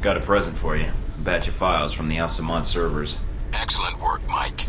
Got a present for you. A batch of files from the Alcemont servers. Excellent work, Mike.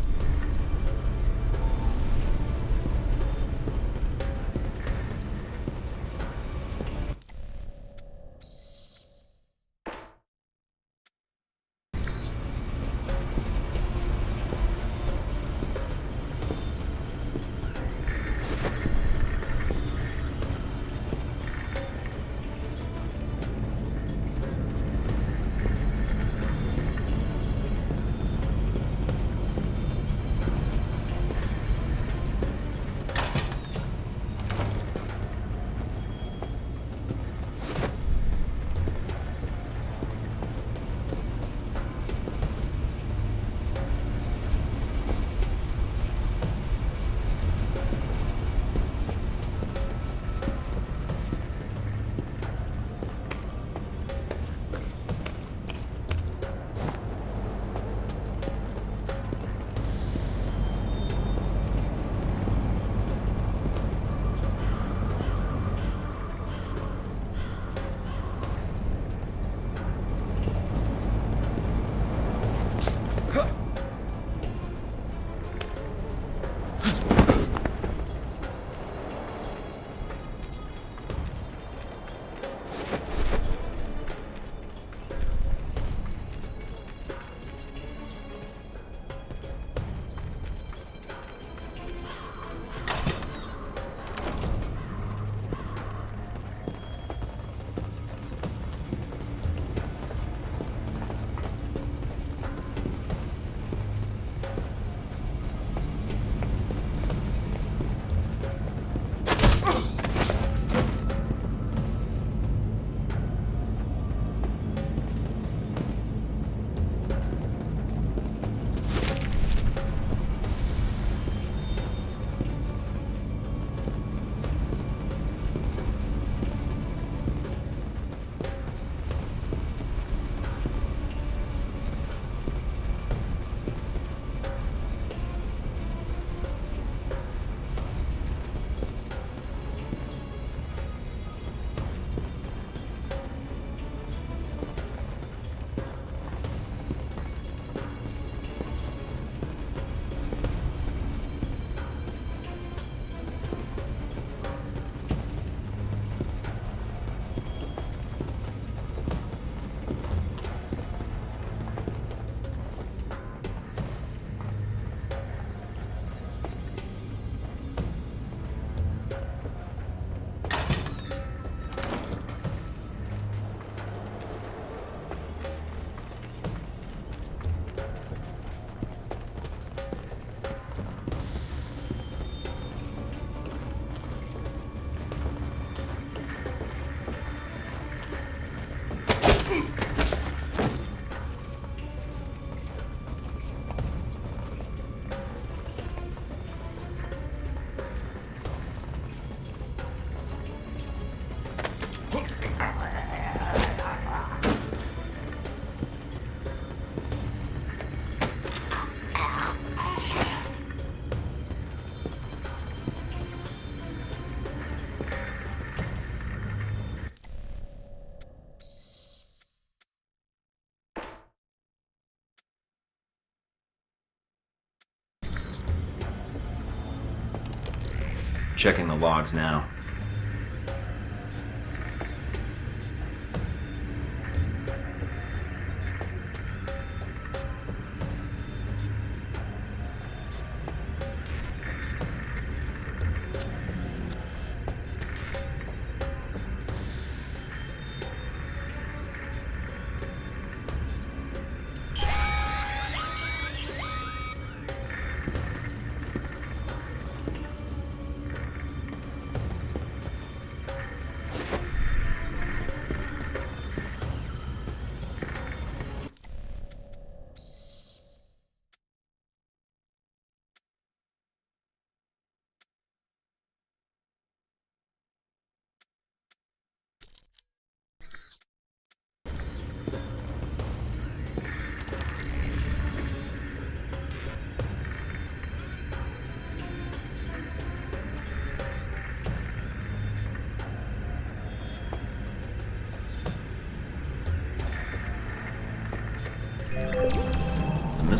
Checking the logs now.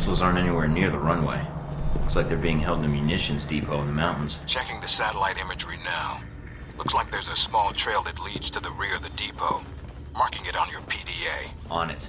missiles aren't anywhere near the runway. Looks like they're being held in a munitions depot in the mountains. Checking the satellite imagery now. Looks like there's a small trail that leads to the rear of the depot. Marking it on your PDA. On it.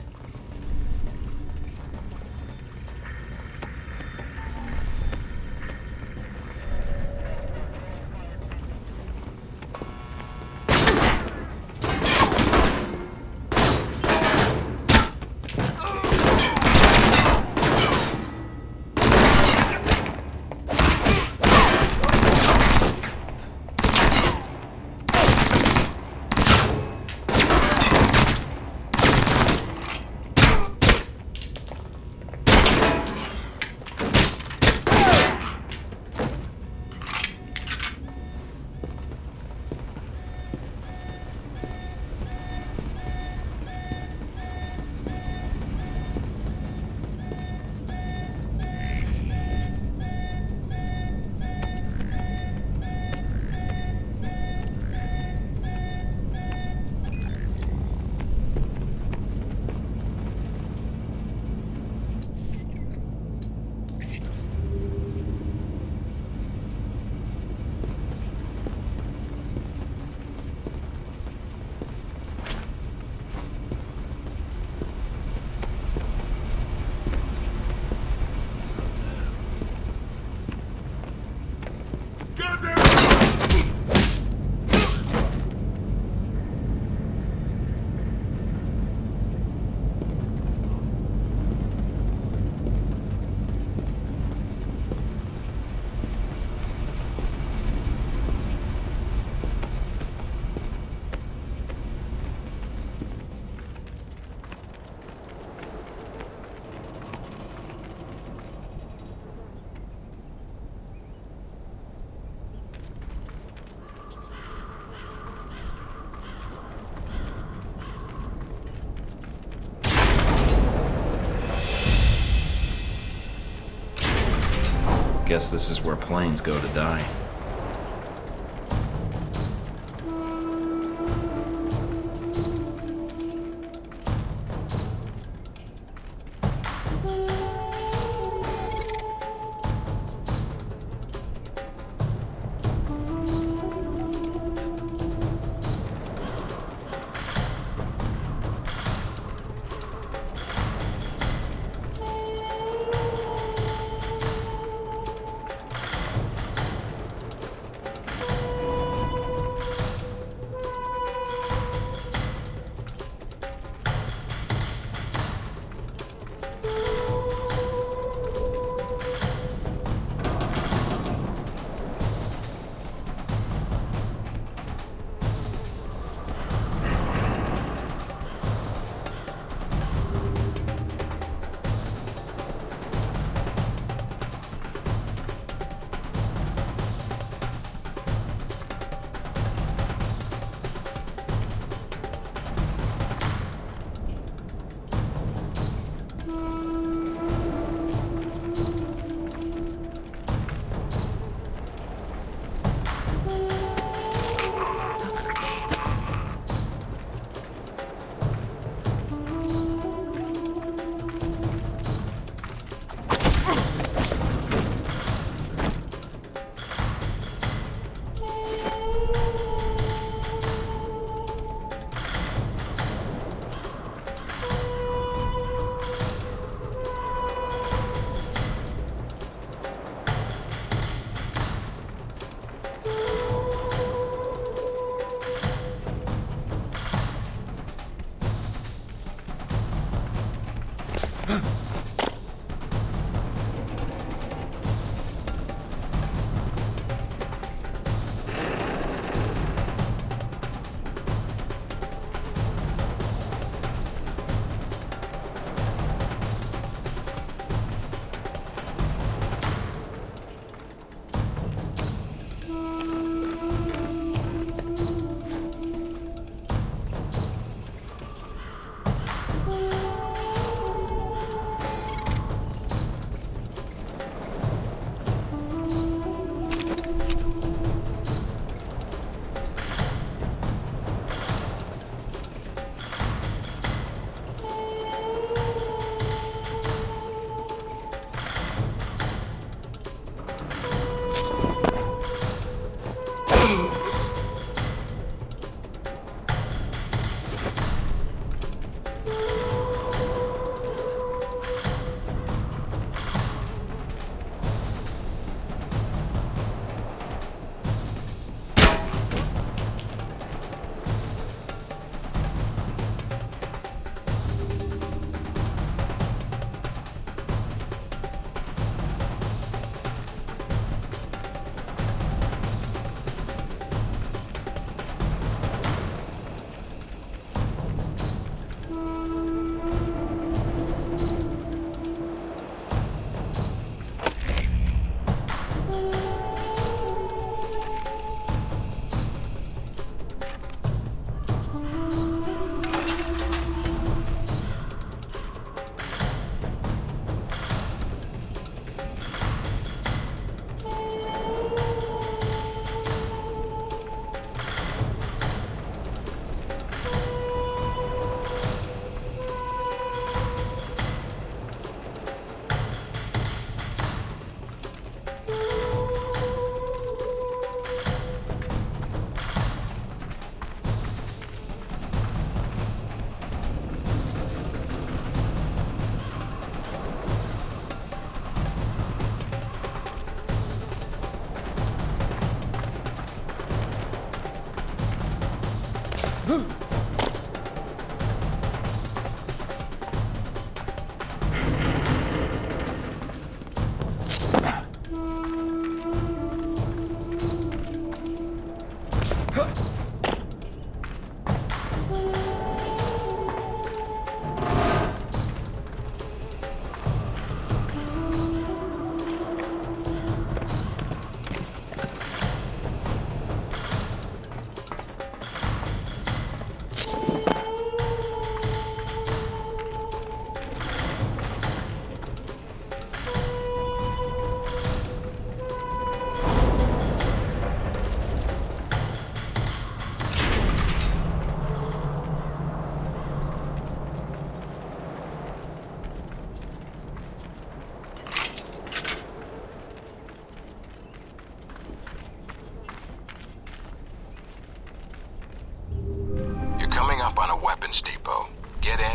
Guess this is where planes go to die.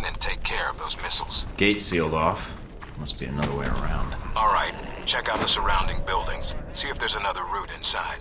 and take care of those missiles. Gate sealed off. Must be another way around. All right, check out the surrounding buildings. See if there's another route inside.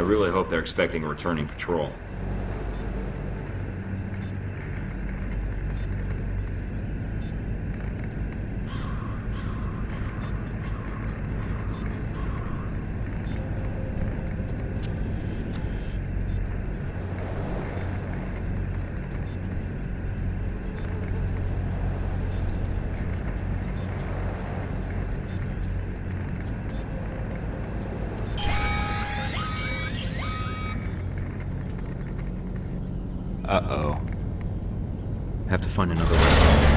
I really hope they're expecting a returning patrol. Uh-oh. Have to find another way.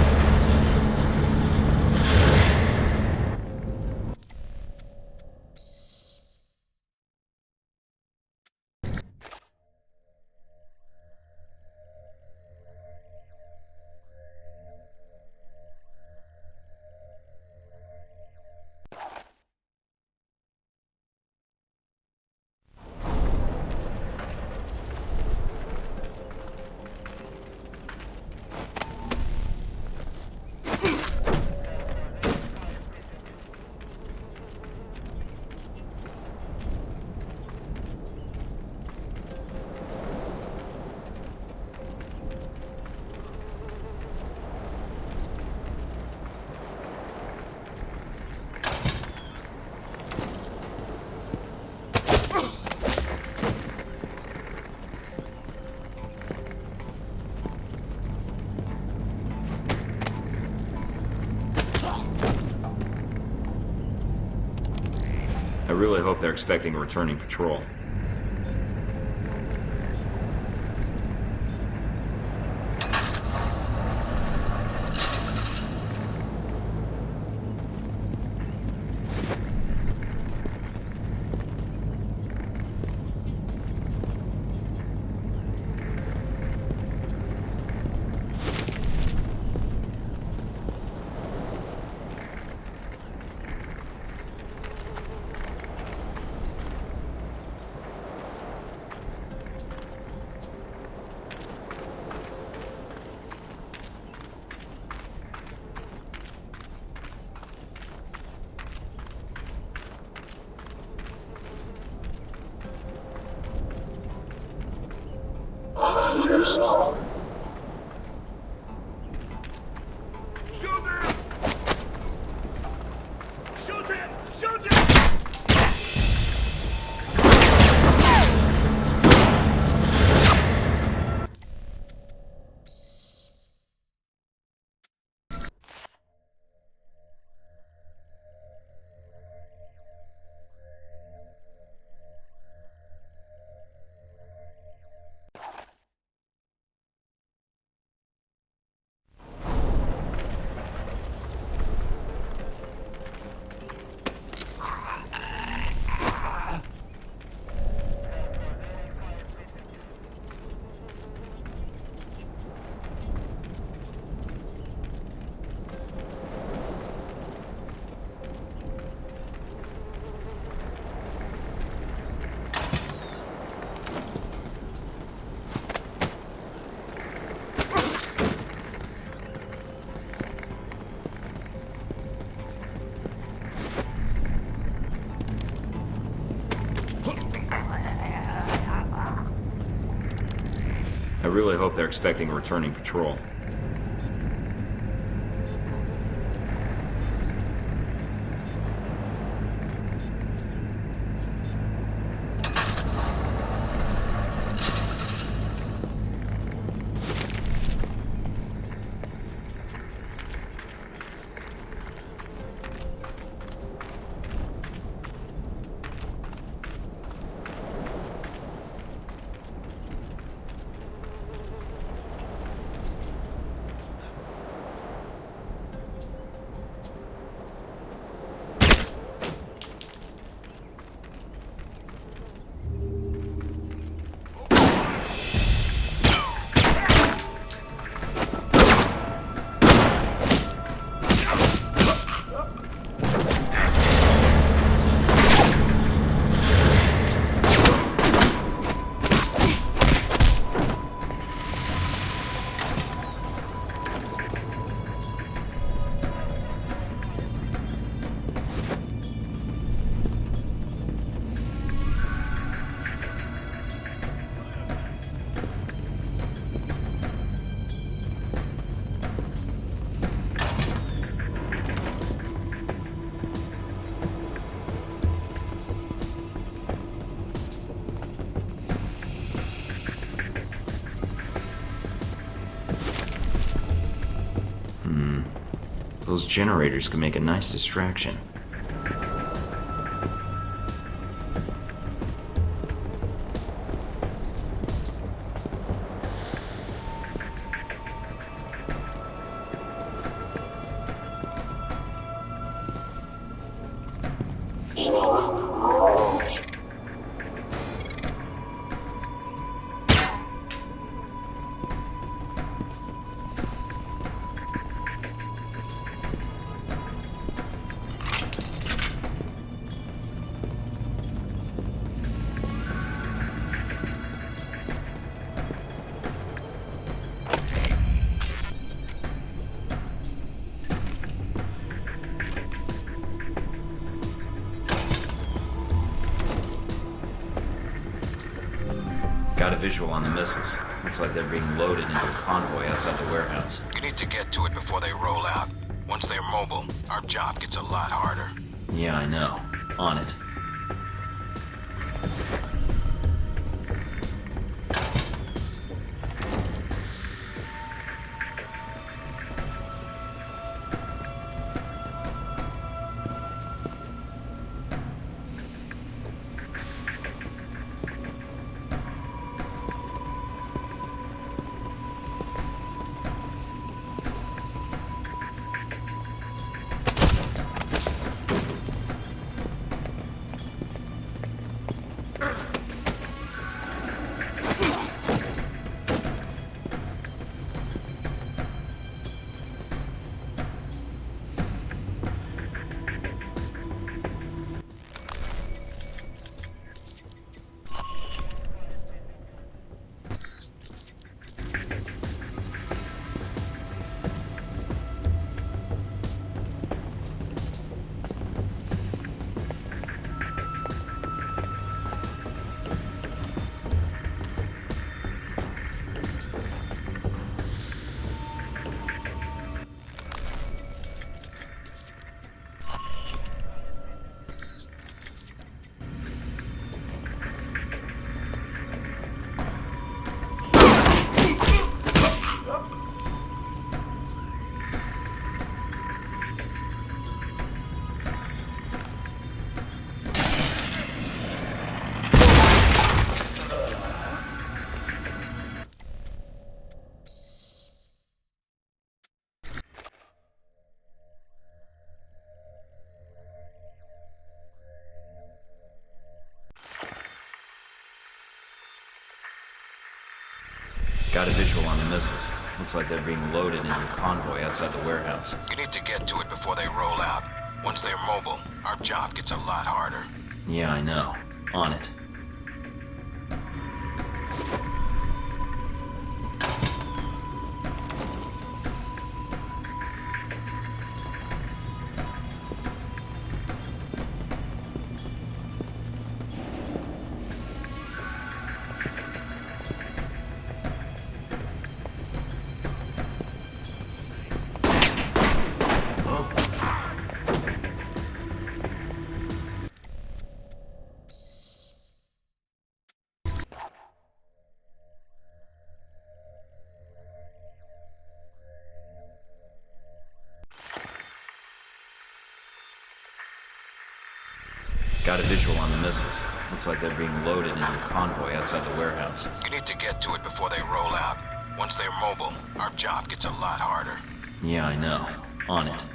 really hope they're expecting a returning patrol. I really hope they're expecting a returning patrol. Those generators could make a nice distraction. Got a visual on the missiles. Looks like they're being loaded into a convoy outside the warehouse. You need to get to it before they roll out. Once they're mobile, our job gets a lot harder. Yeah, I know. On it. Got a visual on the missiles. Looks like they're being loaded into a convoy outside the warehouse. You need to get to it before they roll out. Once they're mobile, our job gets a lot harder. Yeah, I know. On it. Got a visual on the missiles. Looks like they're being loaded into a convoy outside the warehouse. You need to get to it before they roll out. Once they're mobile, our job gets a lot harder. Yeah, I know. On it.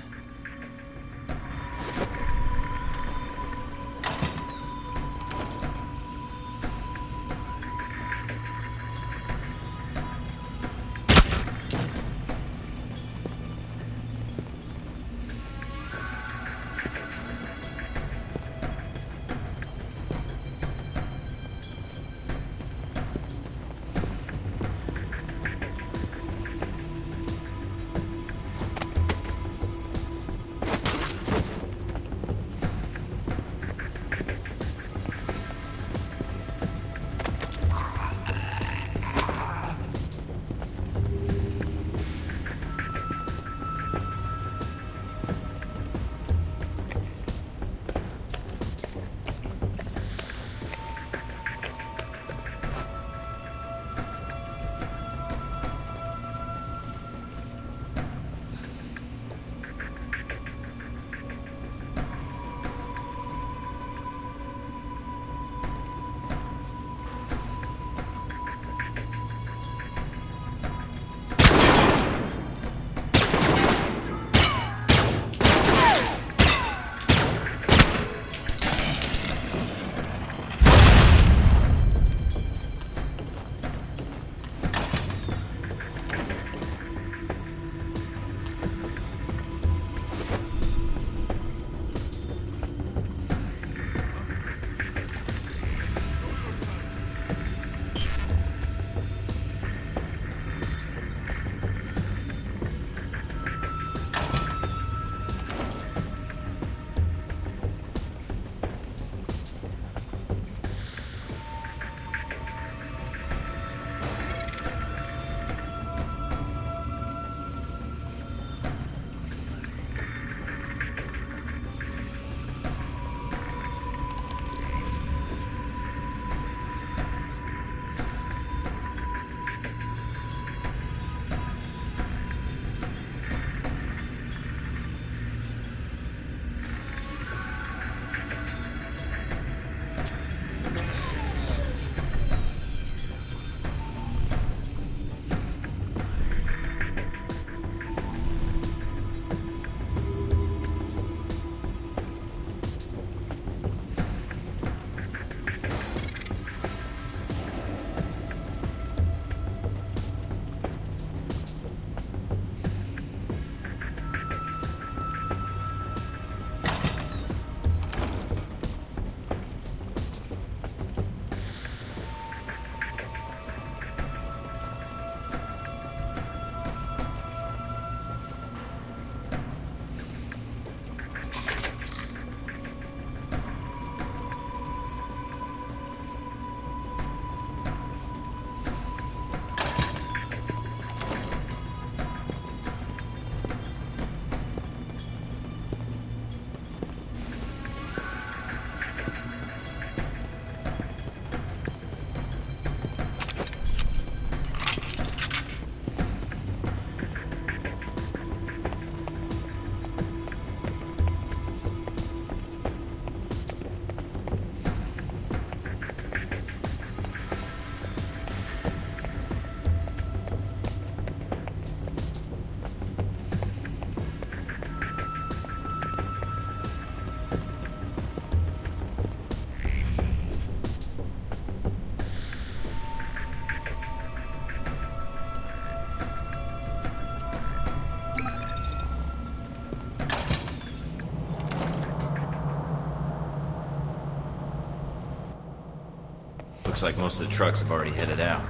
Looks like most of the trucks have already headed out.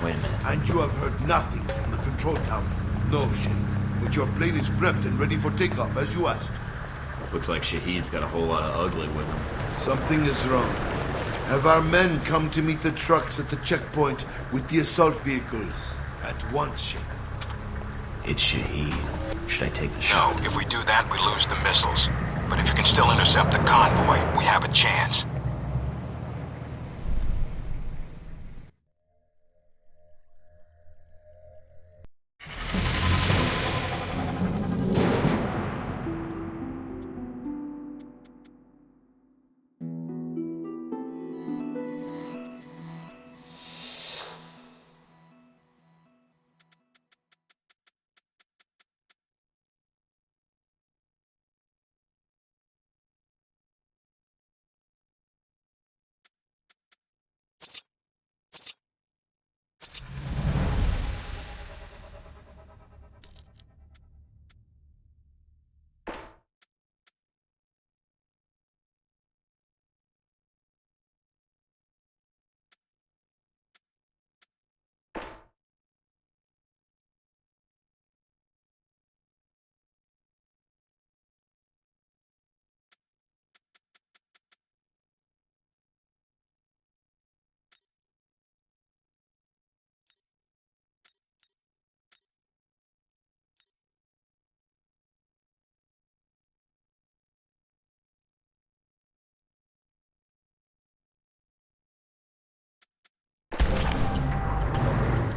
Wait a minute. And you have heard nothing from the control tower? No, Shane. But your plane is prepped and ready for takeoff, as you asked. Looks like Shahid's got a whole lot of ugly with him. Something is wrong. Have our men come to meet the trucks at the checkpoint with the assault vehicles? At once, Shane. It's Shahid. Should I take the No, shot? if we do that, we lose the missiles. But if you can still intercept the convoy, we have a chance.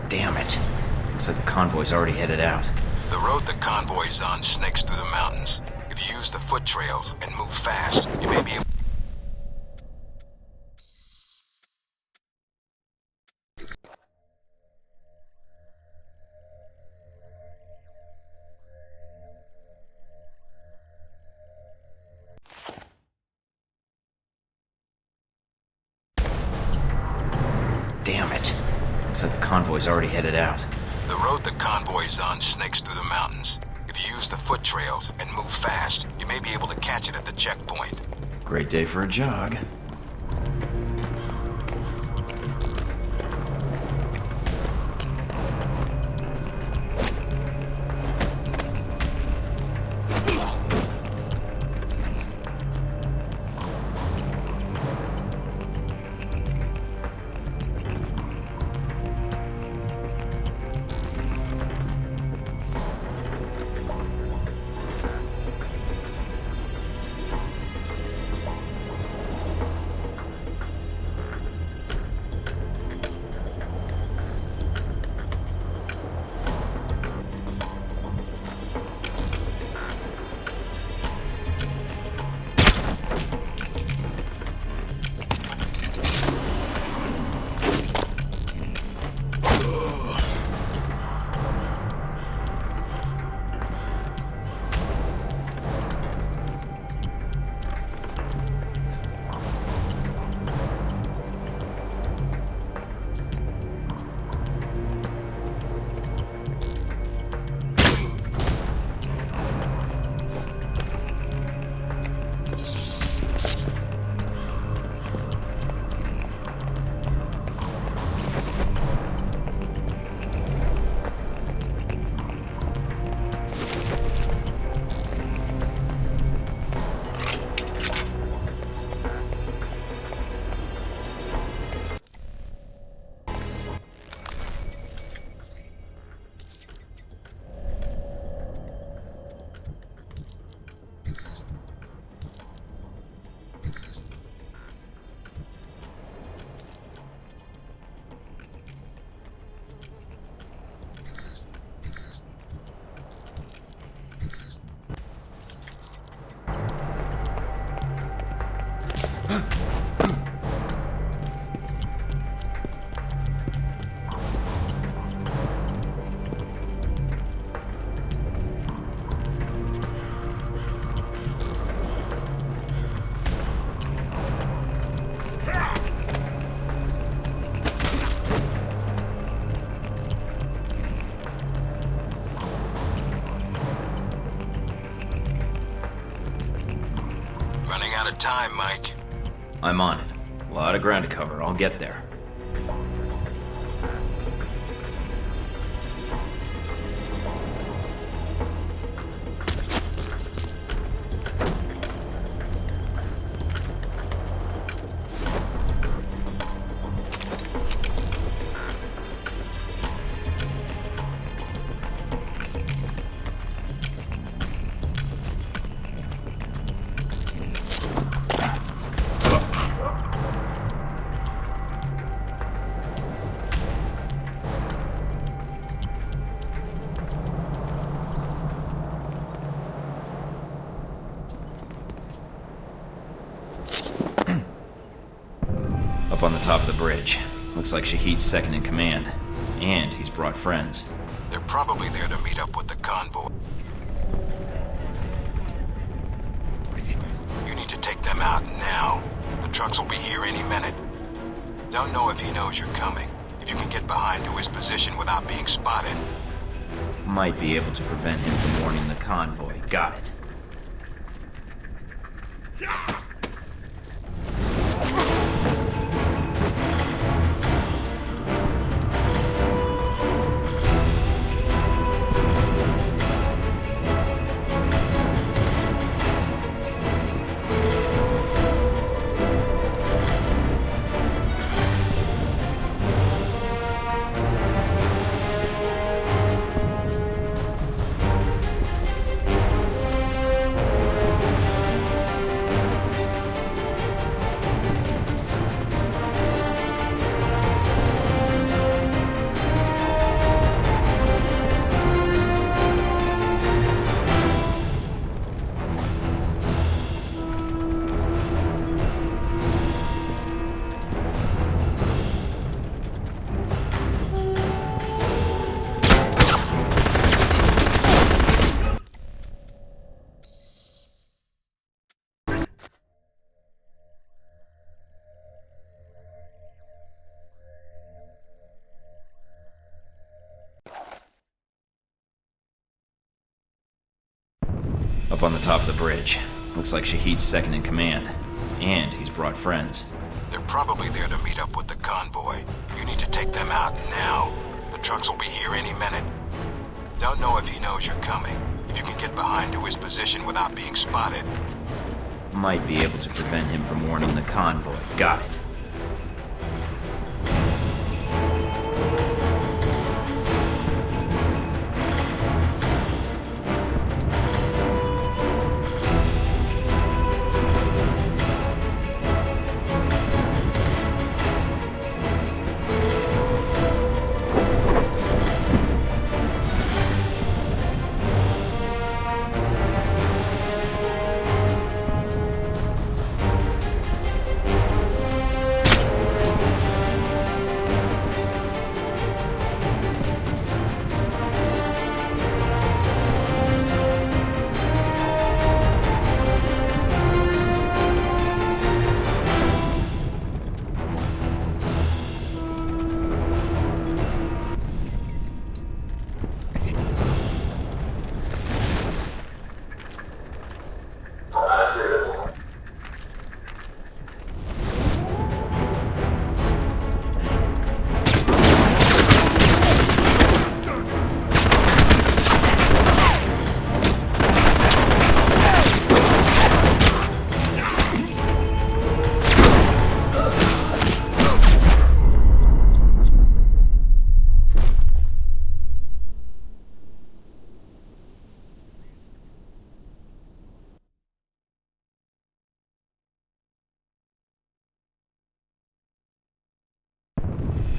Damn it. Looks like the convoy's already headed out. The road the convoy's on snakes through the mountains. If you use the foot trails and move fast, you may be able... Damn it. Looks like the convoy's already headed out. The road the convoy's on snakes through the mountains. If you use the foot trails and move fast, you may be able to catch it at the checkpoint. Great day for a jog. Running out of time, Mike. I'm on it. A lot of ground to cover. I'll get there. Up on the top of the bridge. Looks like Shahid's second in command. And he's brought friends. They're probably there to meet up with the convoy. You need to take them out now. The trucks will be here any minute. Don't know if he knows you're coming. If you can get behind to his position without being spotted. Might be able to prevent him from warning the convoy. Got it. Up on the top of the bridge. Looks like Shahid's second in command. And he's brought friends. They're probably there to meet up with the convoy. You need to take them out now. The trucks will be here any minute. Don't know if he knows you're coming. If you can get behind to his position without being spotted. Might be able to prevent him from warning the convoy. Got it.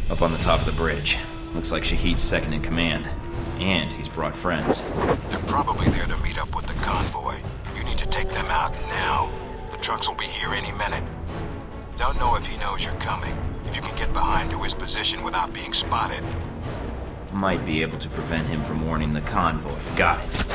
Up on the top of the bridge. Looks like Shahid's second in command. And he's brought friends. They're probably there to meet up with the convoy. You need to take them out now. The trucks will be here any minute. Don't know if he knows you're coming. If you can get behind to his position without being spotted. Might be able to prevent him from warning the convoy. Got it.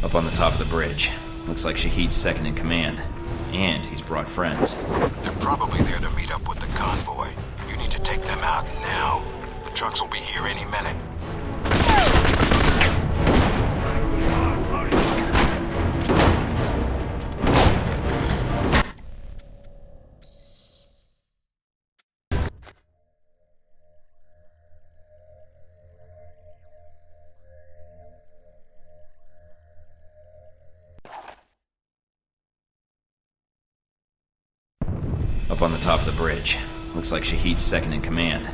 Up on the top of the bridge. Looks like Shahid's second in command. And he's brought friends. They're probably there to meet up with the convoy. You need to take them out now. The trucks will be here any minute. Up on the top of the bridge. Looks like Shahid's second in command.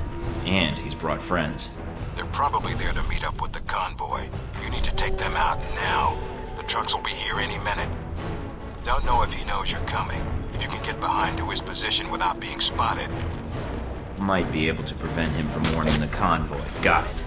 And he's brought friends. They're probably there to meet up with the convoy. You need to take them out now. The trucks will be here any minute. Don't know if he knows you're coming. If you can get behind to his position without being spotted. Might be able to prevent him from warning the convoy. Got it.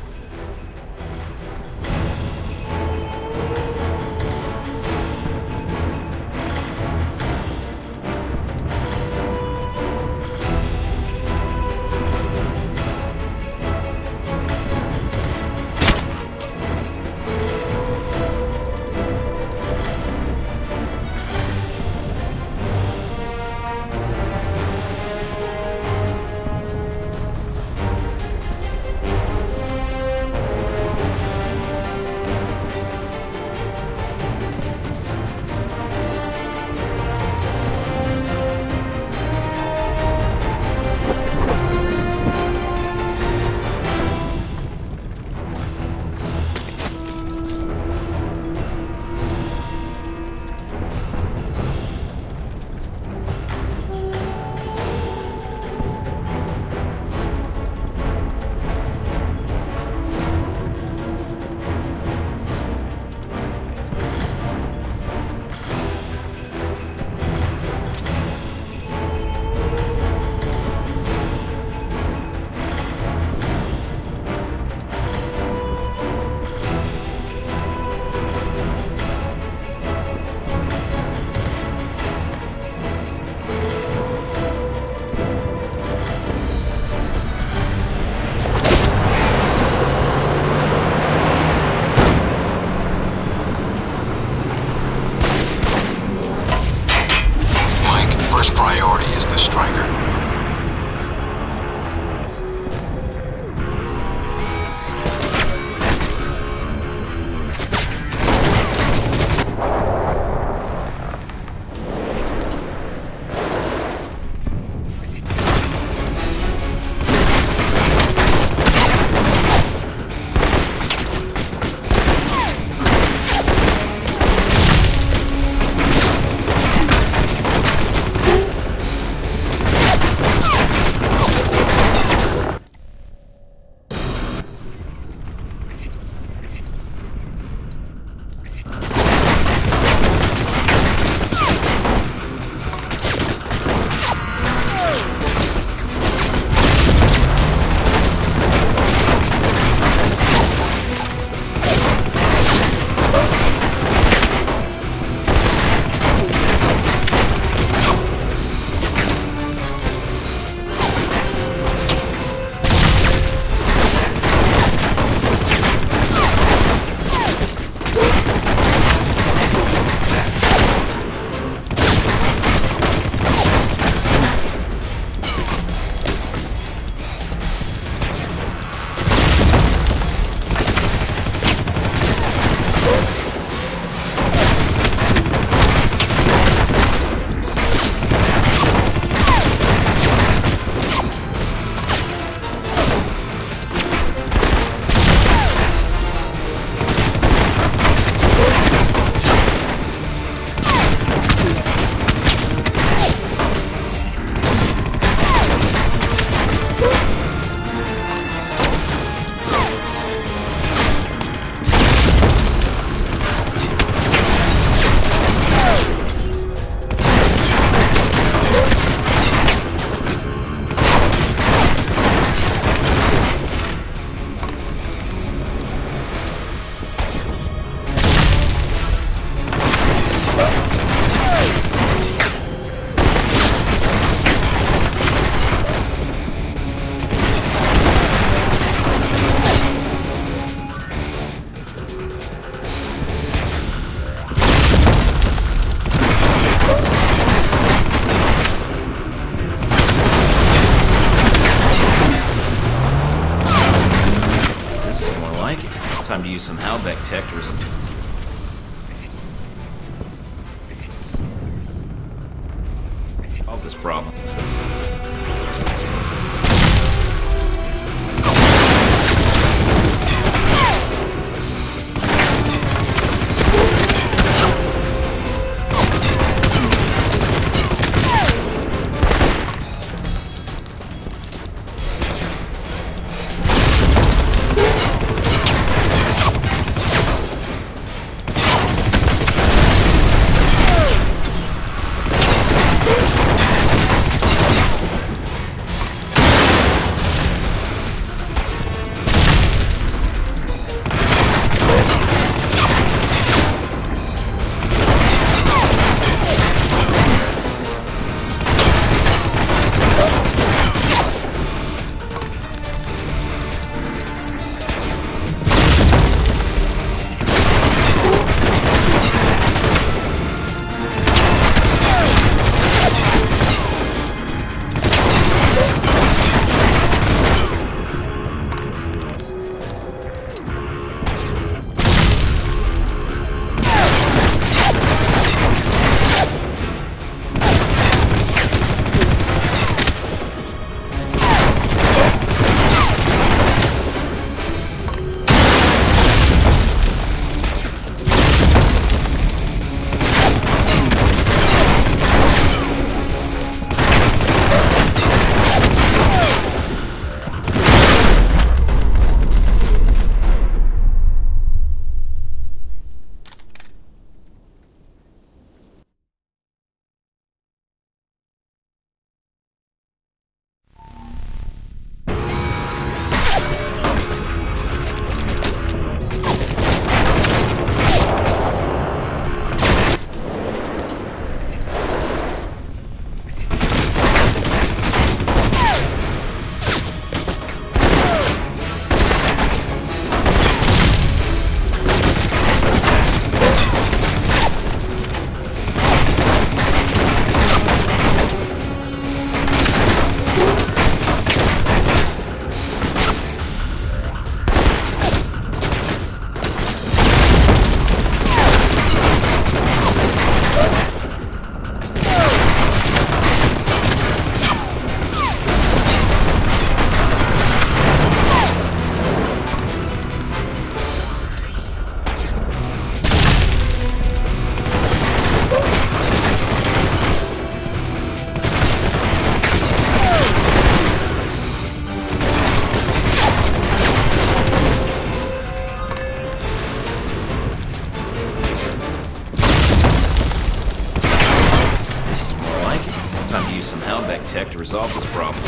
Time to use some Halbeck tech to solve this problem. Some Halbeck tech to resolve this problem.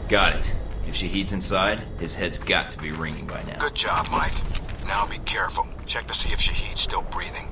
Got it. If Shahid's inside, his head's got to be ringing by now. Good job, Mike. Now be careful. Check to see if Shahid's still breathing.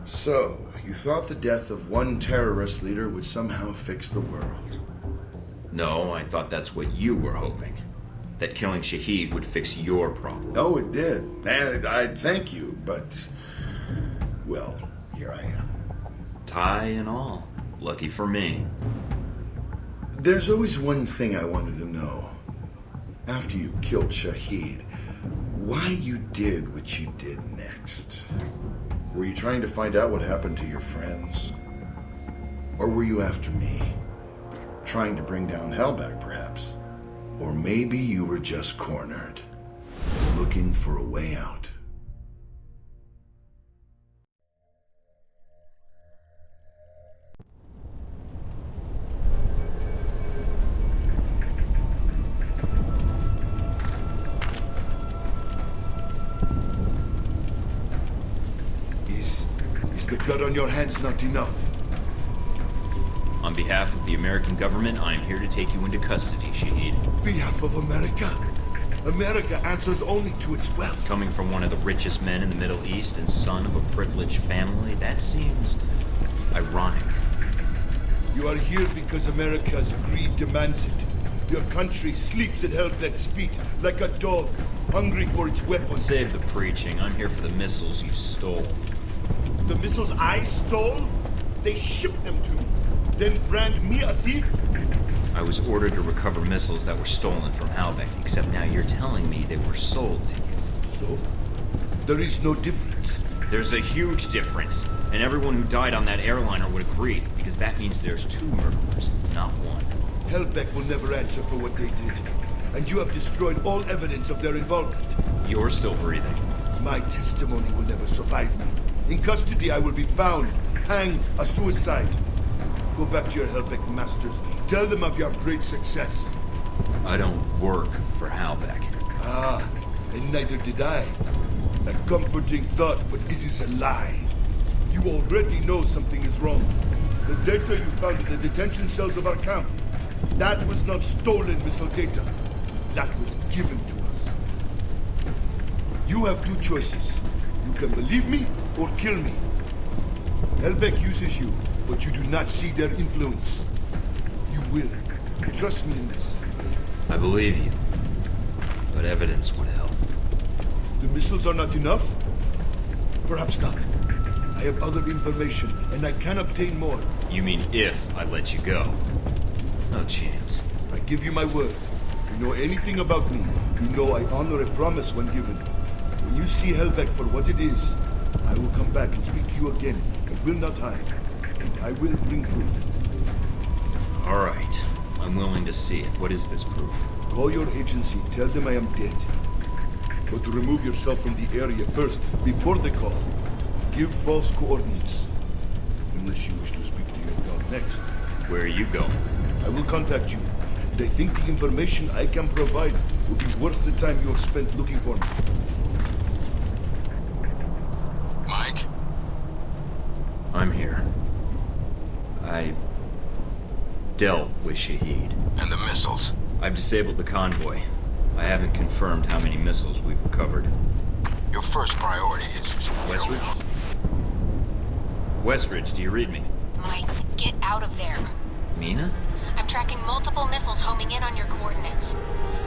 So, you thought the death of one terrorist leader would somehow fix the world? No, I thought that's what you were hoping. That killing Shahid would fix your problem. Oh, it did. And I'd thank you, but... well, here I am. Tie and all. Lucky for me. There's always one thing I wanted to know. After you killed Shahid, why you did what you did next. Were you trying to find out what happened to your friends? Or were you after me? Trying to bring down Hellback, perhaps? Or maybe you were just cornered, looking for a way out. Is the blood on your hands not enough? On behalf of the American government, I am here to take you into custody, Shahid. Behalf of America? America answers only to its wealth. Coming from one of the richest men in the Middle East and son of a privileged family, that seems ironic. You are here because America's greed demands it. Your country sleeps at Hellbeck's feet like a dog, hungry for its weapons. Save the preaching. I'm here for the missiles you stole. The missiles I stole? They shipped them to me. Then brand me a thief? I was ordered to recover missiles that were stolen from Halbeck, except now you're telling me they were sold to you. So? There is no difference. There's a huge difference, and everyone who died on that airliner would agree, because that means there's two murderers, not one. Hellbeck will never answer for what they did, and you have destroyed all evidence of their involvement. You're still breathing. My testimony will never survive me. In custody, I will be found, hanged, a suicide. Go back to your Hellbeck masters. Tell them of your great success. I don't work for Halbeck. Ah, and neither did I. A comforting thought, but it is a lie. You already know something is wrong. The data you found in the detention cells of our camp, that was not stolen missile data. That was given to us. You have two choices. You can believe me or kill me. Hellbeck uses you, but you do not see their influence. You will. Trust me in this. I believe you, but evidence would help. The missiles are not enough? Perhaps not. I have other information, and I can obtain more. You mean if I let you go? No chance. I give you my word. If you know anything about me, you know I honor a promise when given. When you see Hellbeck for what it is, I will come back and speak to you again. I will not hide. And I will bring proof. All right. I'm willing to see it. What is this proof? Call your agency. Tell them I am dead. But to remove yourself from the area first, before the call. Give false coordinates. Unless you wish to speak to your god next. Where are you going? I will contact you. And I think the information I can provide will be worth the time you have spent looking for me. Mike? I'm here. I dealt with Shahid. And the missiles? I've disabled the convoy. I haven't confirmed how many missiles we've recovered. Your first priority is... Westridge? Westridge, do you read me? Mike, get out of there. Mina? I'm tracking multiple missiles homing in on your coordinates.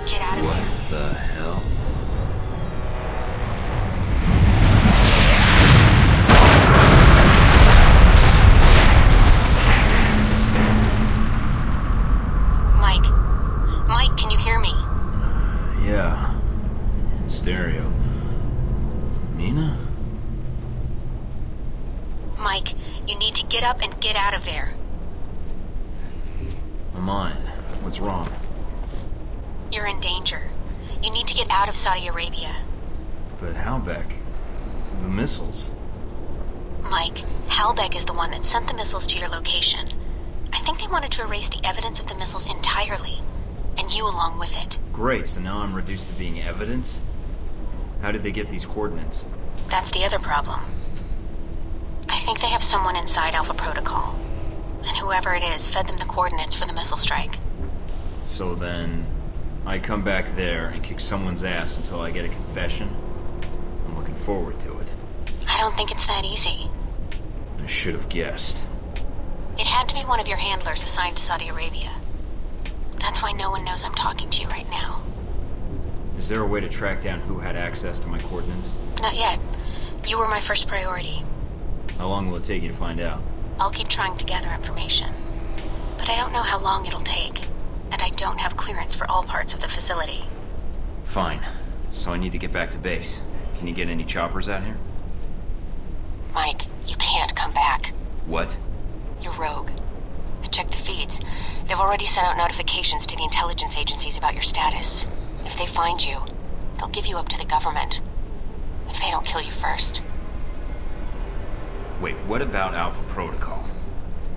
Get out of there. What the hell? Mike, can you hear me? Yeah. In stereo. Mina? Mike, you need to get up and get out of there. I'm on it. What's wrong? You're in danger. You need to get out of Saudi Arabia. But Halbeck... the missiles... Mike, Halbeck is the one that sent the missiles to your location. I think they wanted to erase the evidence of the missiles entirely. And you along with it. Great, so now I'm reduced to being evidence? How did they get these coordinates? That's the other problem. I think they have someone inside Alpha Protocol. And whoever it is fed them the coordinates for the missile strike. So then, I come back there and kick someone's ass until I get a confession? I'm looking forward to it. I don't think it's that easy. I should have guessed. It had to be one of your handlers assigned to Saudi Arabia. That's why no one knows I'm talking to you right now. Is there a way to track down who had access to my coordinates? Not yet. You were my first priority. How long will it take you to find out? I'll keep trying to gather information. But I don't know how long it'll take. And I don't have clearance for all parts of the facility. Fine. So I need to get back to base. Can you get any choppers out here? Mike, you can't come back. What? You're rogue. I checked the feeds. They've already sent out notifications to the intelligence agencies about your status. If they find you, they'll give you up to the government. If they don't kill you first. Wait, what about Alpha Protocol?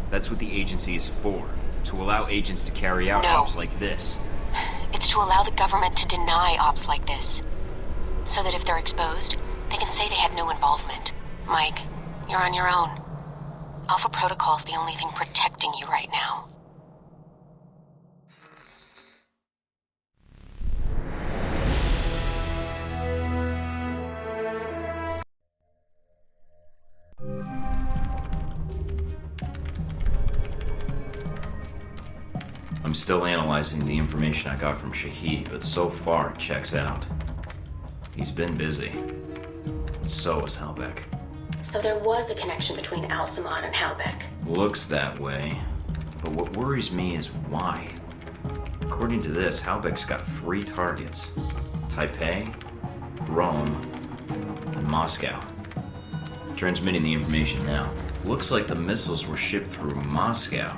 That's what the agency is for. To allow agents to carry out No. ops like this. It's to allow the government to deny ops like this. So that if they're exposed, they can say they had no involvement. Mike, you're on your own. Alpha Protocol's the only thing protecting you right now. I'm still analyzing the information I got from Shahid, but so far it checks out. He's been busy. So is Halbeck. So there was a connection between Al-Samad and Halbeck. Looks that way. But what worries me is why. According to this, Halbeck's got 3 targets. Taipei, Rome, and Moscow. Transmitting the information now. Looks like the missiles were shipped through Moscow.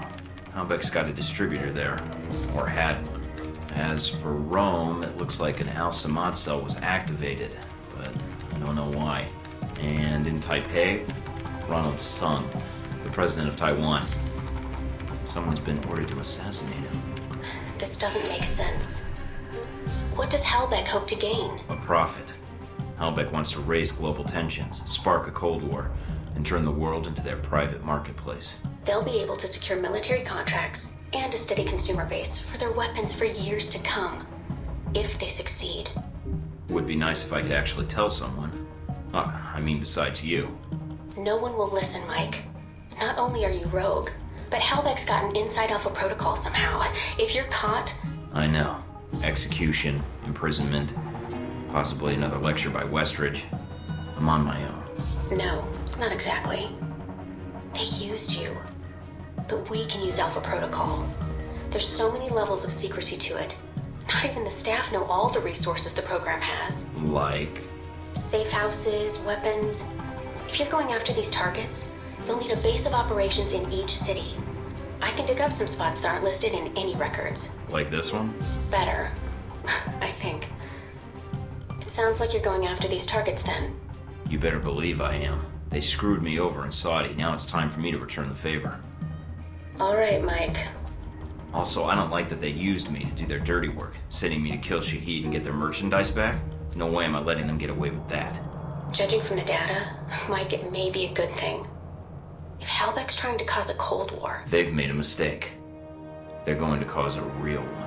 Halbeck's got a distributor there, or had one. As for Rome, it looks like an Al-Samad cell was activated, but I don't know why. And in Taipei, Ronald Sung, the president of Taiwan. Someone's been ordered to assassinate him. This doesn't make sense. What does Halbeck hope to gain? A profit. Halbeck wants to raise global tensions, spark a Cold War, and turn the world into their private marketplace. They'll be able to secure military contracts and a steady consumer base for their weapons for years to come. If they succeed. Would be nice if I could actually tell someone. I mean, besides you. No one will listen, Mike. Not only are you rogue, but Halbeck's got an inside Alpha Protocol somehow. If you're caught... I know. Execution, imprisonment, possibly another lecture by Westridge. I'm on my own. No, not exactly. They used you. But we can use Alpha Protocol. There's so many levels of secrecy to it. Not even the staff know all the resources the program has. Like? Safe houses, weapons. If you're going after these targets, you'll need a base of operations in each city. I can dig up some spots that aren't listed in any records. Like this one? Better. I think. It sounds like you're going after these targets then. You better believe I am. They screwed me over in Saudi. Now it's time for me to return the favor. All right, Mike. Also, I don't like that they used me to do their dirty work, sending me to kill Shahid and get their merchandise back. No way am I letting them get away with that. Judging from the data, Mike, it may be a good thing. If Halbeck's trying to cause a Cold War... They've made a mistake. They're going to cause a real one.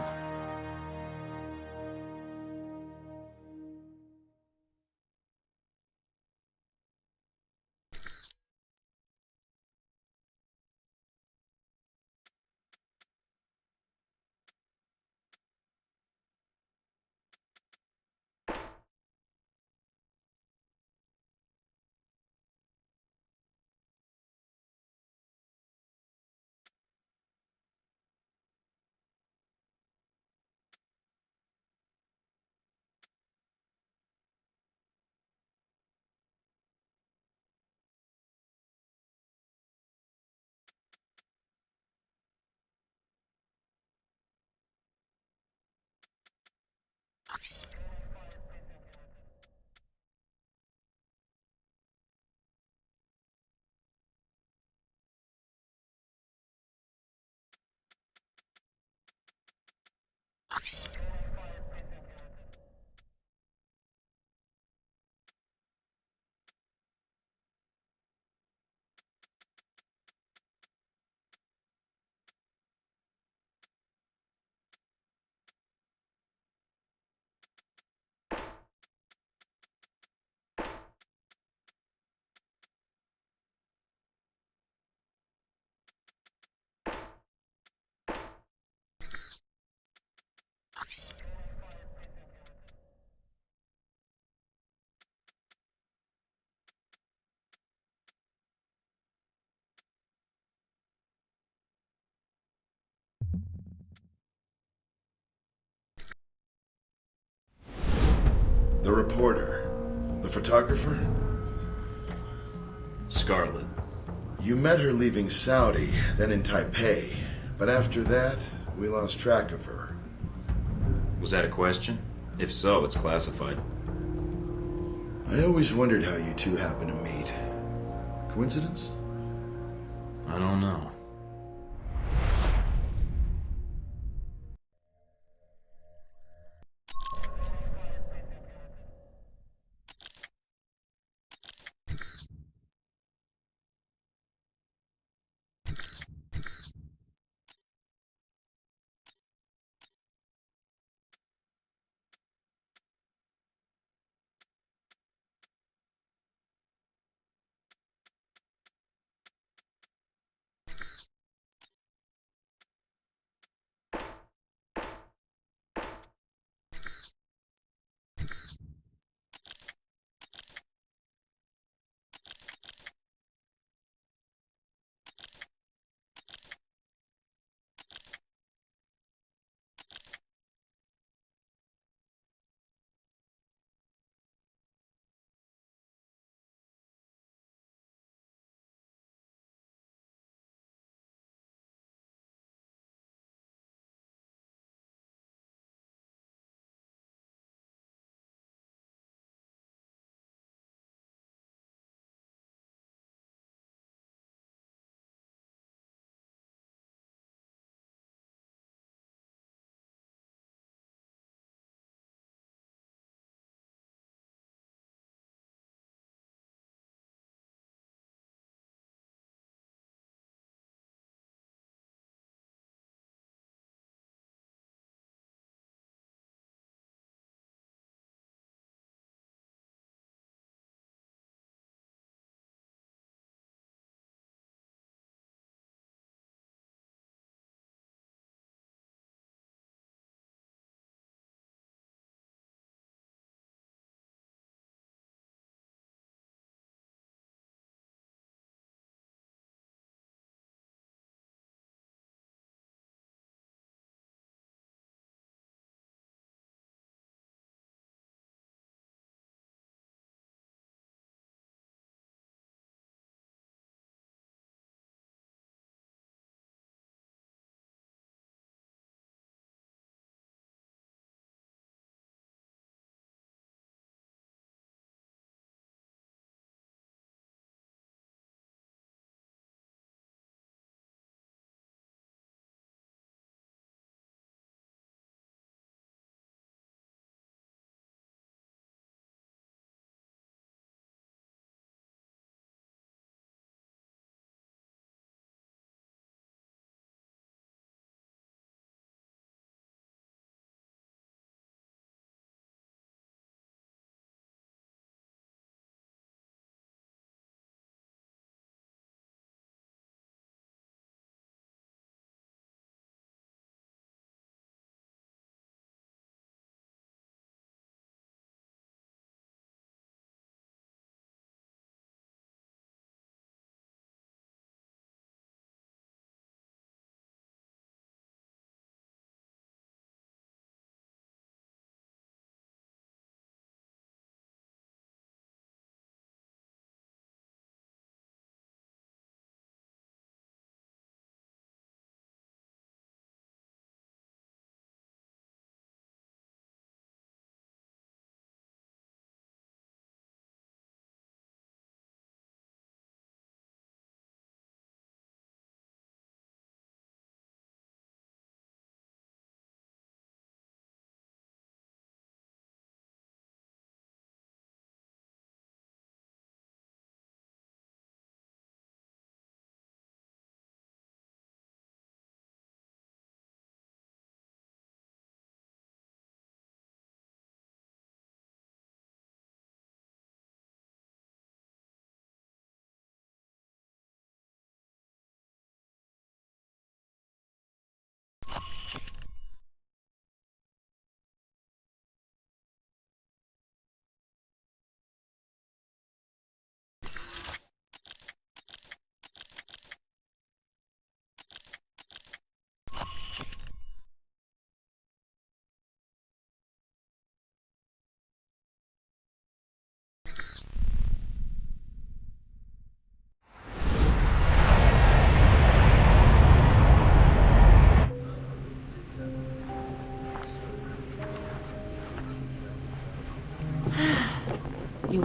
reporter. The photographer? Scarlet. You met her leaving Saudi, then in Taipei. But after that, we lost track of her. Was that a question? If so, it's classified. I always wondered how you two happened to meet. Coincidence? I don't know.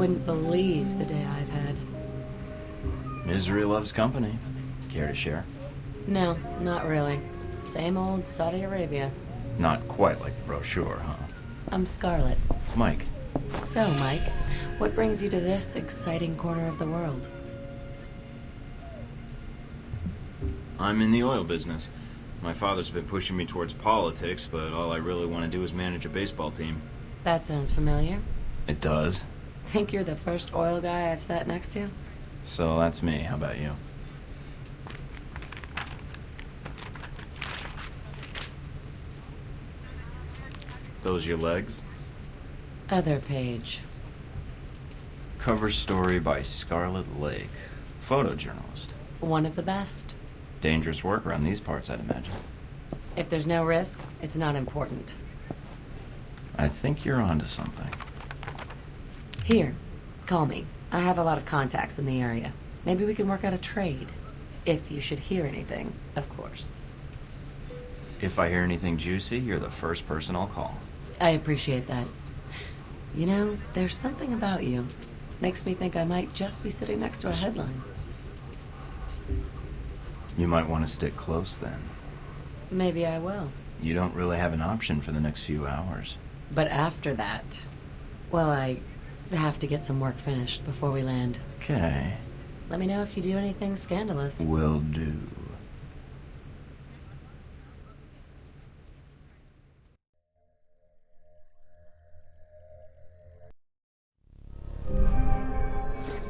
wouldn't believe the day I've had. Misery loves company. Care to share? No, not really. Same old Saudi Arabia. Not quite like the brochure, huh? I'm Scarlet. Mike. So, Mike, what brings you to this exciting corner of the world? I'm in the oil business. My father's been pushing me towards politics, but all I really want to do is manage a baseball team. That sounds familiar. It does. Think you're the first oil guy I've sat next to? So that's me. How about you? Those your legs? Other page. Cover story by Scarlet Lake. Photojournalist. One of the best. Dangerous work around these parts, I'd imagine. If there's no risk, it's not important. I think you're onto something. Here, call me. I have a lot of contacts in the area. Maybe we can work out a trade. If you should hear anything, of course. If I hear anything juicy, you're the first person I'll call. I appreciate that. You know, there's something about you. Makes me think I might just be sitting next to a headline. You might want to stick close then. Maybe I will. You don't really have an option for the next few hours. But after that, well, I have to get some work finished before we land. Okay. Let me know if you do anything scandalous. Will do.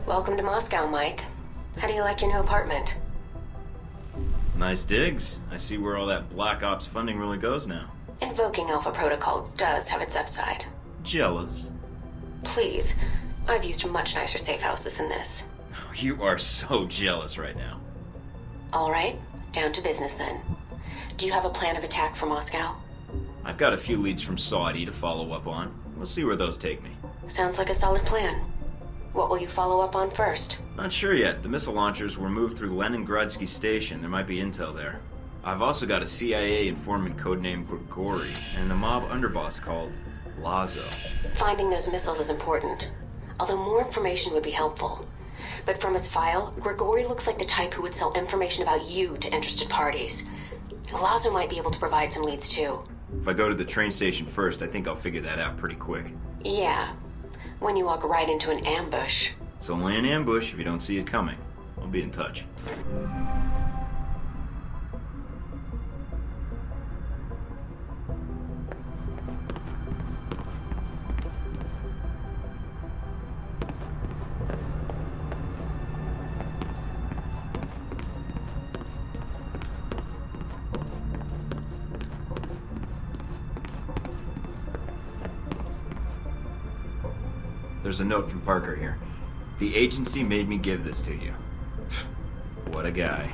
Welcome to Moscow, Mike. How do you like your new apartment? Nice digs. I see where all that Black Ops funding really goes now. Invoking Alpha Protocol does have its upside. Jealous. Please, I've used much nicer safe houses than this. You are so jealous right now. All right, down to business then. Do you have a plan of attack for Moscow? I've got a few leads from Saudi to follow up on. We'll see where those take me. Sounds like a solid plan. What will you follow up on first? Not sure yet. The missile launchers were moved through Leningradsky Station. There might be intel there. I've also got a CIA informant codenamed Grigori and a mob underboss called Lazo. Finding those missiles is important, although more information would be helpful. But from his file, Grigori looks like the type who would sell information about you to interested parties. Lazo might be able to provide some leads too. If I go to the train station first, I think I'll figure that out pretty quick. Yeah, when you walk right into an ambush. It's only an ambush if you don't see it coming. I'll be in touch. There's a note from Parker here. The agency made me give this to you. What a guy.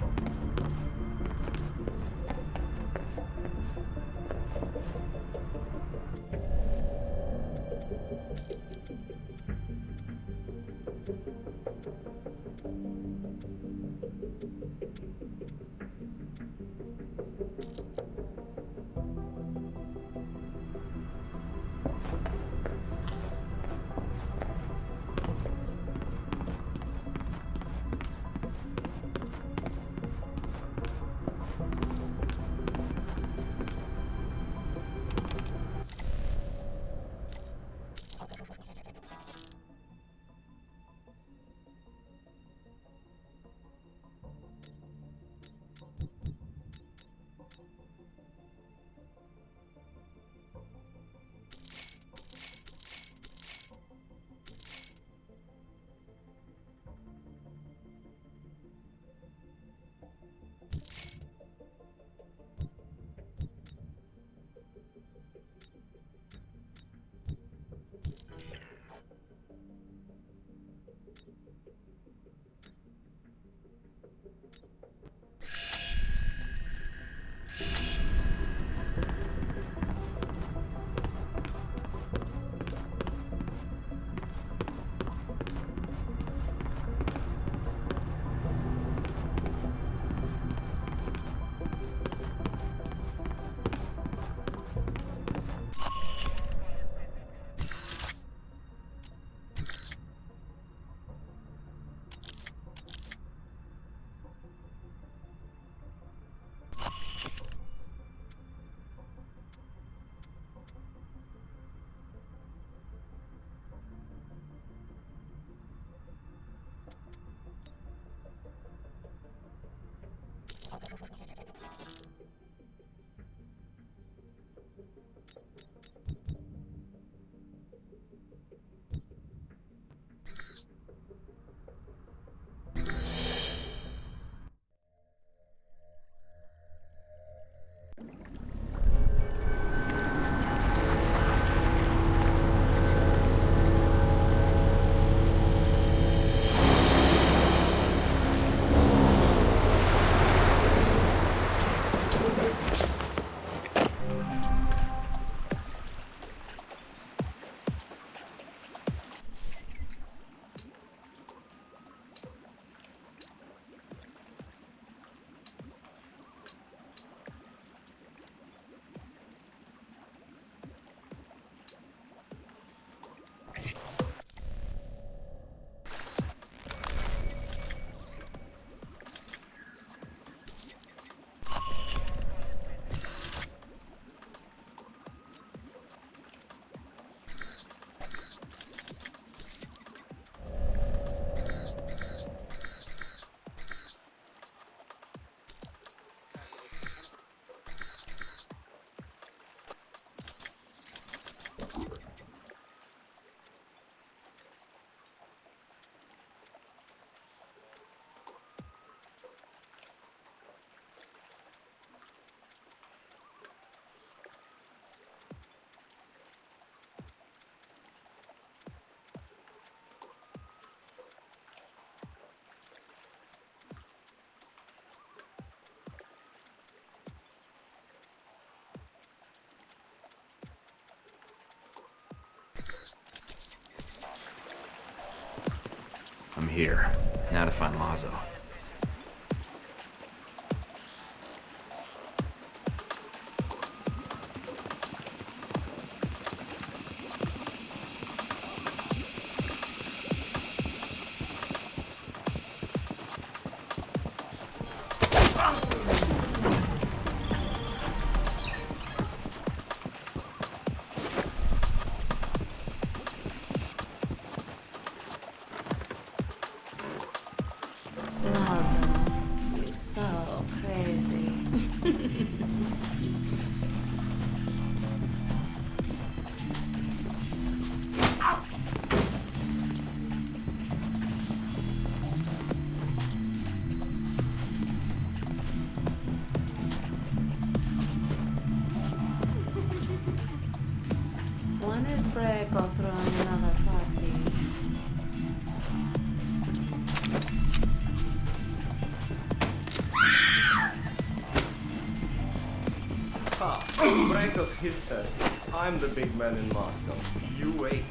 I'm here. Now to find Lazo. Lazo, you're so crazy. One is Breco throwing another party. Breako's history. I'm the big man in Moscow. You wait.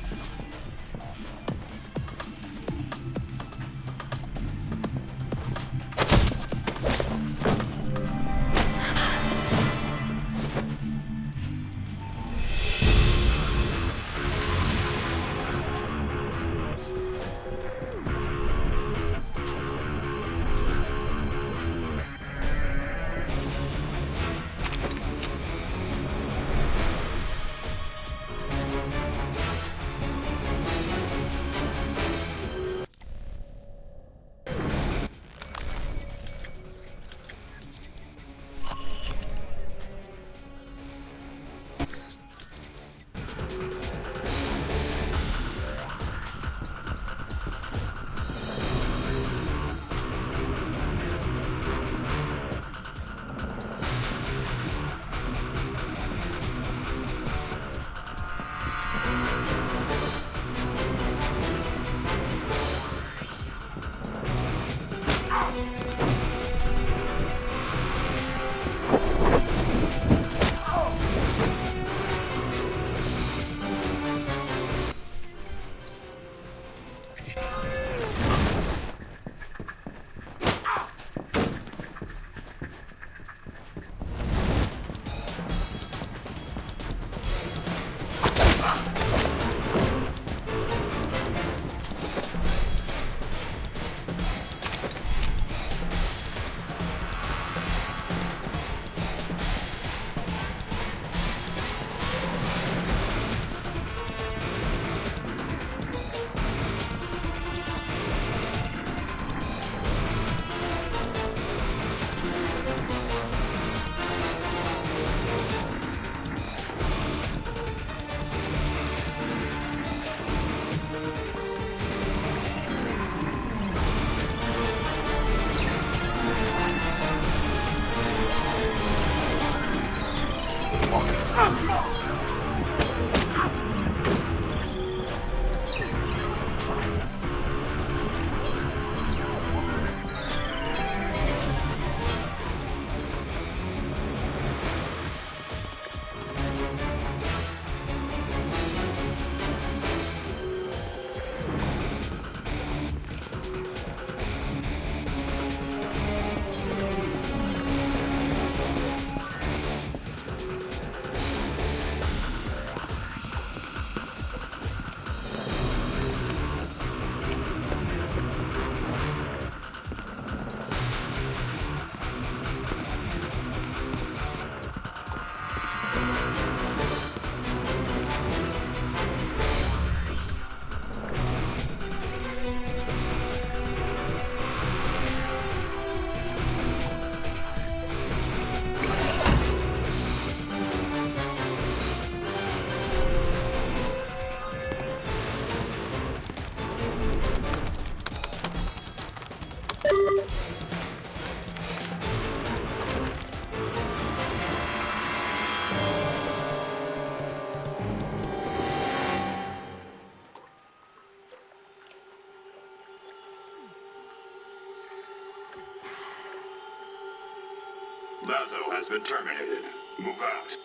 Lazo has been terminated. Move out.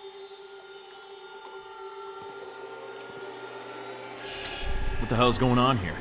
What the hell's going on here?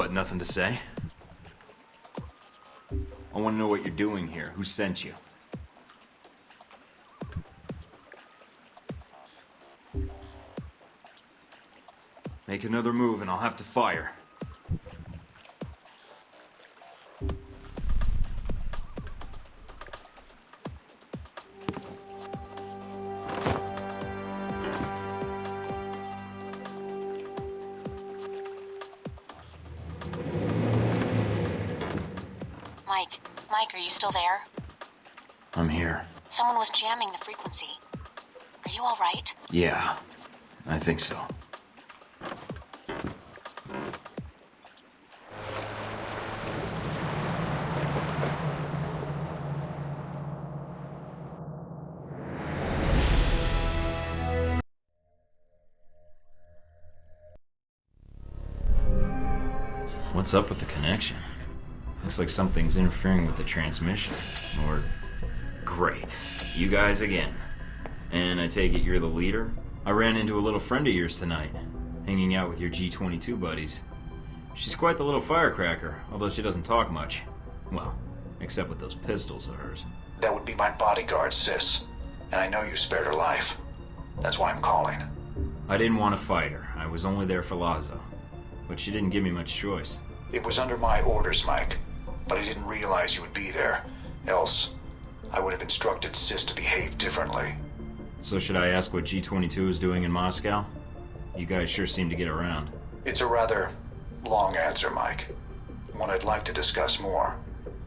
What, nothing to say? I want to know what you're doing here. Who sent you? Make another move and I'll have to fire. Mike. Mike, are you still there? I'm here. Someone was jamming the frequency. Are you alright? Yeah, I think so. What's up with the connection? Looks like something's interfering with the transmission. Or... Great. You guys again. And I take it you're the leader? I ran into a little friend of yours tonight, hanging out with your G-22 buddies. She's quite the little firecracker, although she doesn't talk much. Well, except with those pistols of hers. That would be my bodyguard, Sis. And I know you spared her life. That's why I'm calling. I didn't want to fight her. I was only there for Lazo. But she didn't give me much choice. It was under my orders, Mike. But I didn't realize you would be there. Else, I would have instructed Sis to behave differently. So should I ask what G-22 is doing in Moscow? You guys sure seem to get around. It's a rather long answer, Mike. One I'd like to discuss more,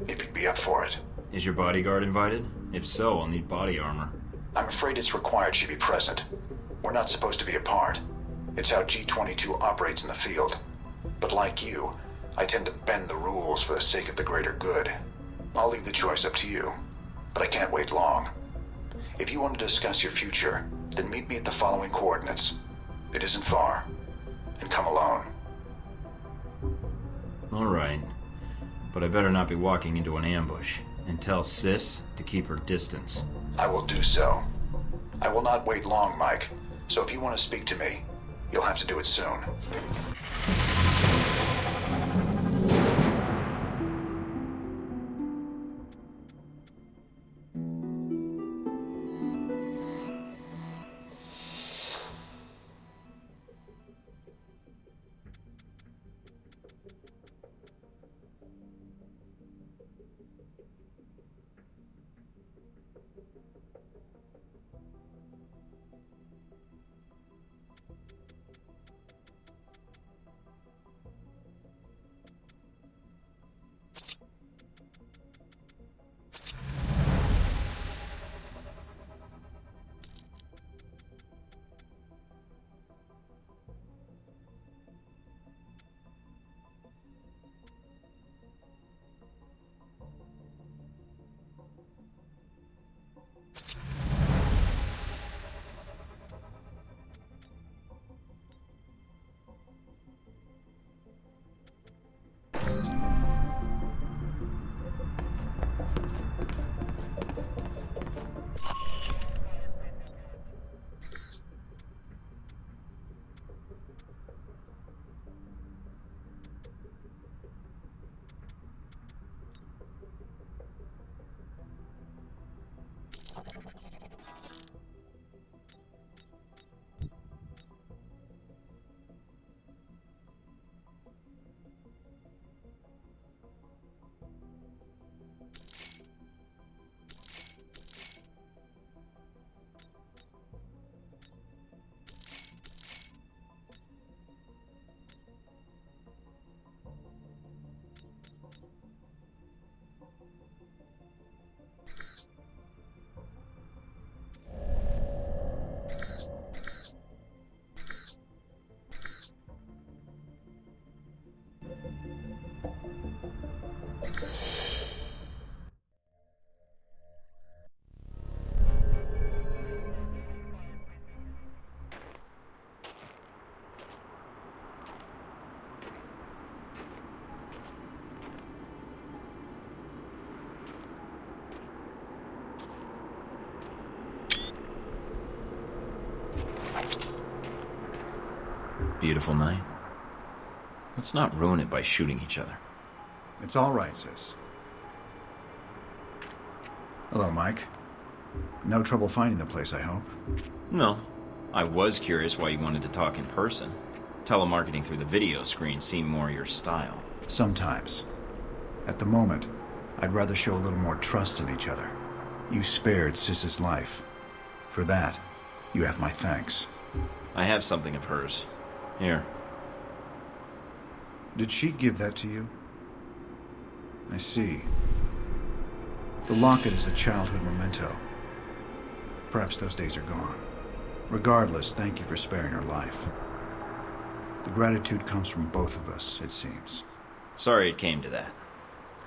if you'd be up for it. Is your bodyguard invited? If so, I'll need body armor. I'm afraid it's required she be present. We're not supposed to be apart. It's how G-22 operates in the field. But like you, I tend to bend the rules for the sake of the greater good. I'll leave the choice up to you, but I can't wait long. If you want to discuss your future, then meet me at the following coordinates. It isn't far. And come alone. Alright. But I better not be walking into an ambush. And tell Sis to keep her distance. I will do so. I will not wait long, Mike. So if you want to speak to me, you'll have to do it soon. Beautiful night. Let's not ruin it by shooting each other. It's all right, Sis. Hello, Mike. No trouble finding the place, I hope. No. I was curious why you wanted to talk in person. Telemarketing through the video screen seemed more your style. Sometimes. At the moment, I'd rather show a little more trust in each other. You spared Sis's life. For that, you have my thanks. I have something of hers. Here. Did she give that to you? I see. The locket is a childhood memento. Perhaps those days are gone. Regardless, thank you for sparing her life. The gratitude comes from both of us, it seems. Sorry it came to that.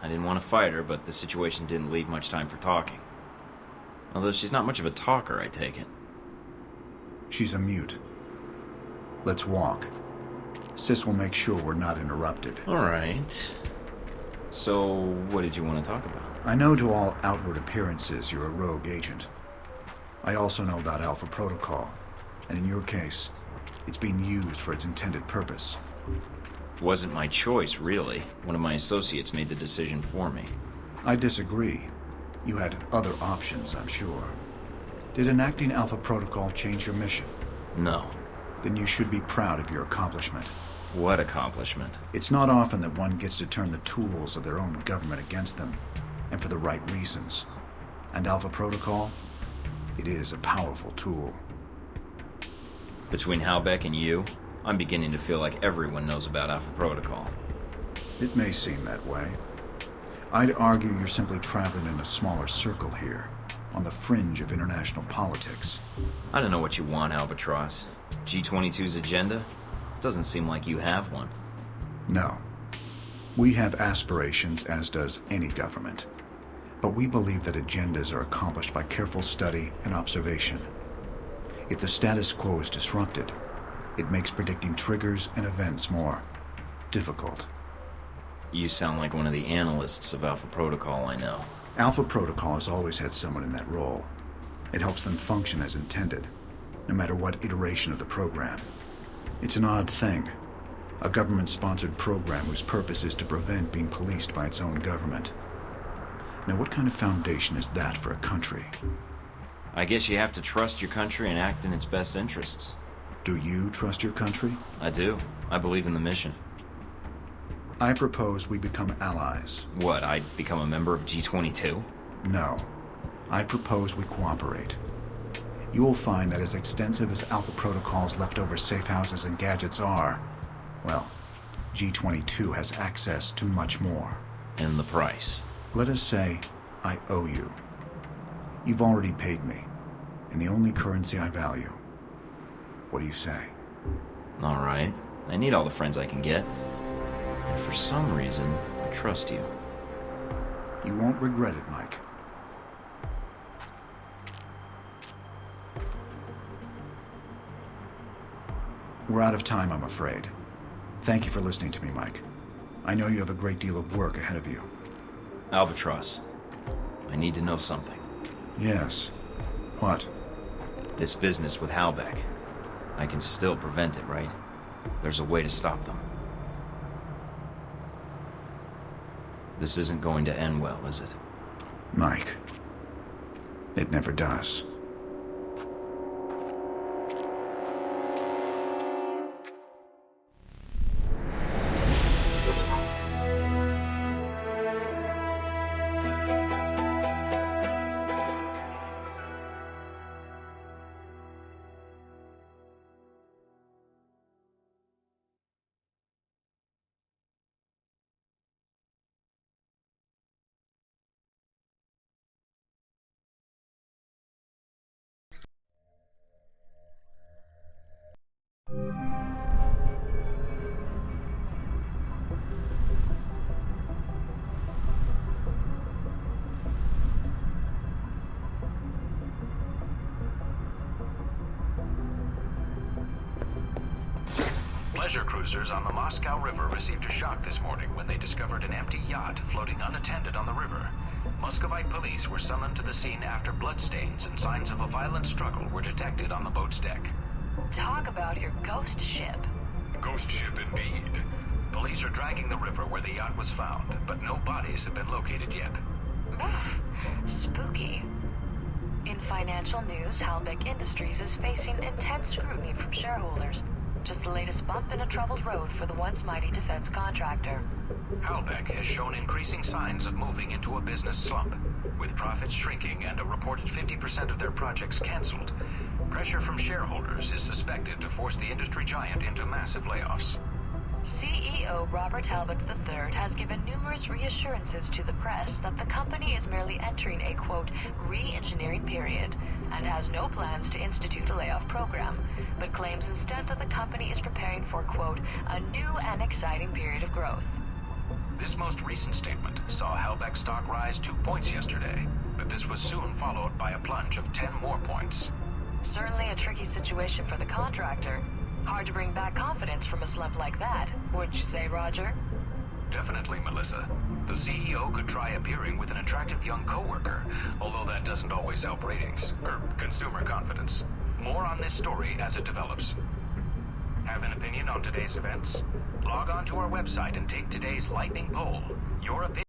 I didn't want to fight her, but the situation didn't leave much time for talking. Although she's not much of a talker, I take it. She's a mute. Let's walk. Sis will make sure we're not interrupted. All right. So, what did you want to talk about? I know to all outward appearances you're a rogue agent. I also know about Alpha Protocol, and in your case, it's being used for its intended purpose. Wasn't my choice, really. One of my associates made the decision for me. I disagree. You had other options, I'm sure. Did enacting Alpha Protocol change your mission? No. Then you should be proud of your accomplishment. What accomplishment? It's not often that one gets to turn the tools of their own government against them, and for the right reasons. And Alpha Protocol? It is a powerful tool. Between Halbeck and you, I'm beginning to feel like everyone knows about Alpha Protocol. It may seem that way. I'd argue you're simply traveling in a smaller circle here, on the fringe of international politics. I don't know what you want, Albatross. G22's agenda? Doesn't seem like you have one. No. We have aspirations, as does any government. But we believe that agendas are accomplished by careful study and observation. If the status quo is disrupted, it makes predicting triggers and events more difficult. You sound like one of the analysts of Alpha Protocol I know. Alpha Protocol has always had someone in that role. It helps them function as intended, no matter what iteration of the program. It's an odd thing. A government-sponsored program whose purpose is to prevent being policed by its own government. Now, what kind of foundation is that for a country? I guess you have to trust your country and act in its best interests. Do you trust your country? I do. I believe in the mission. I propose we become allies. What, I become a member of G22? No. I propose we cooperate. You will find that as extensive as Alpha Protocol's leftover safe houses and gadgets are, well, G22 has access to much more. And the price? Let us say I owe you. You've already paid me, in the only currency I value. What do you say? All right. I need all the friends I can get. And for some reason, I trust you. You won't regret it, Mike. We're out of time, I'm afraid. Thank you for listening to me, Mike. I know you have a great deal of work ahead of you. Albatross, I need to know something. Yes. What? This business with Halbeck. I can still prevent it, right? There's a way to stop them. This isn't going to end well, is it? Mike, it never does. Pleasure cruisers on the Moscow River received a shock this morning when they discovered an empty yacht floating unattended on the river. Muscovite police were summoned to the scene after bloodstains and signs of a violent struggle were detected on the boat's deck. Talk about your ghost ship. Ghost ship indeed. Police are dragging the river where the yacht was found, but no bodies have been located yet. Spooky. In financial news, Halbeck Industries is facing intense scrutiny from shareholders. Just the latest bump in a troubled road for the once mighty defense contractor. Halbeck has shown increasing signs of moving into a business slump, with profits shrinking and a reported 50% of their projects canceled. Pressure from shareholders is suspected to force the industry giant into massive layoffs. CEO Robert Halbeck III has given numerous reassurances to the press that the company is merely entering a, quote, re-engineering period and has no plans to institute a layoff program, but claims instead that the company is preparing for, quote, a new and exciting period of growth. This most recent statement saw Halbeck stock rise 2 points yesterday, but this was soon followed by a plunge of 10 more points. Certainly a tricky situation for the contractor. Hard to bring back confidence from a slump like that, wouldn't you say, Roger? Definitely, Melissa. The CEO could try appearing with an attractive young coworker, although that doesn't always help ratings, or consumer confidence. More on this story as it develops. Have an opinion on today's events? Log on to our website and take today's lightning poll. Your opinion